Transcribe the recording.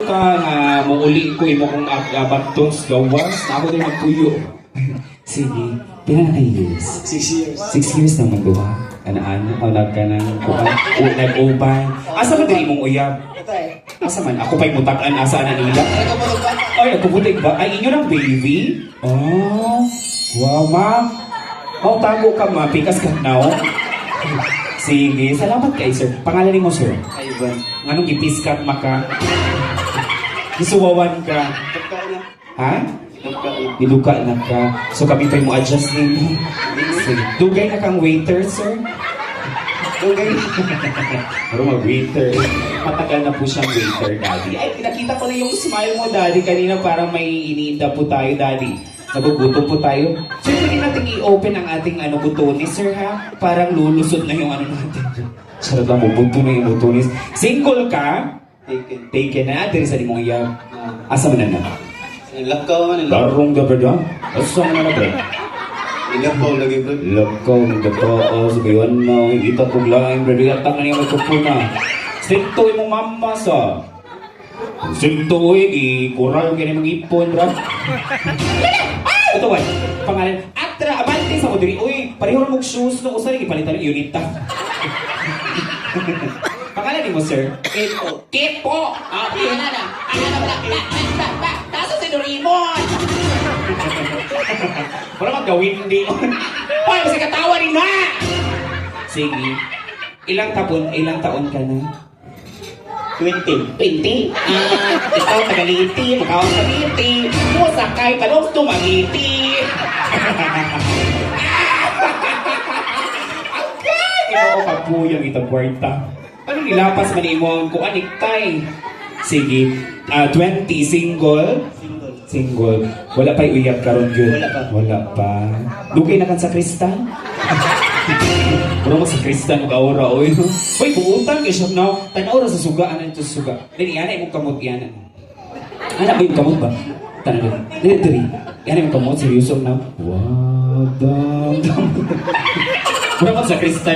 ka nga muuli ko imo kung batons gawas na ako din magpuyo. Sige, pila na kayo years? 6 years. 6 years naman duha. Ano-ano, nag ka ng nag-ubay. Asa man din imong uyab? Patay. Asa man? Ako pa'y mutakan asa na nila. Nagkamulog ba? Ay, nagpuputik ba? Ay, inyo ng baby? Oh, wow, ma'am. Oh, tago ka, ma. Pikas ka now. Sige, salamat kay sir. Pangalan ni mo, sir? Ivan. Anong gipiskat maka? Gisuwawan ka. Pagkain na. Ha? Pagkain. Niluka na ka. So kami pa'y mo adjust din. Sige. Dugay na kang waiter, sir? Dugay. Pero mag-waiter. Matagal na po siyang waiter, daddy. Ay, nakita ko na yung smile mo, daddy. Kanina parang may iniinda po tayo, daddy. Nagugutom po tayo. Sir, pwede natin i-open ang ating butones, sir, ha? Parang lulusot na yung natin. Sarap lang, bubunto na yung butones. Single ka? Taken. Taken na natin sa limong iyag. Asa man na na? Lakaw man. Larong ka ba dyan? Asa man na ba? Ilakaw lagi bro. Lakaw ng gatao sa kayon na kita ko laing berdigatang na niya magkupuna. Stricto yung mama sa. Stricto i-kural ka na mag-ipon, bro. Ito ba? Pangalan, Atra, abante sa mo diri. Uy, pareho mong shoes no usa rin ipalitan ng unita. Pangalan ni mo, sir? Kepo. Kepo! Ah, yun na na. Ano na ba? Taso si Doraemon! Wala magawin hindi. Hoy, kasi katawa rin na! Sige. Ilang taon ka na? 20. 20? Ikaw tagaliti, ikaw tagaliti. Mo sakay, talong tumagiti. Agay! Ikaw kapuyang itang kwarta. Ano nilapas man imo kung aniktay? Sige. 20, single? Single. Wala pa'y uyab karon yun? Wala pa. Wala pa. Dugay na kan sa kristal? Wala mo sa kristal mag-aura, oy. Uy, buutan kay siya now. Tanaw ra sa suga, ano ito sa suga. Dili, yan ay mong kamot yan. Anak ba yung kamot ba? Tanaw dili. Dili, yan ay mong kamot, seryoso na. Wow, dam. Wala mo sa kristal.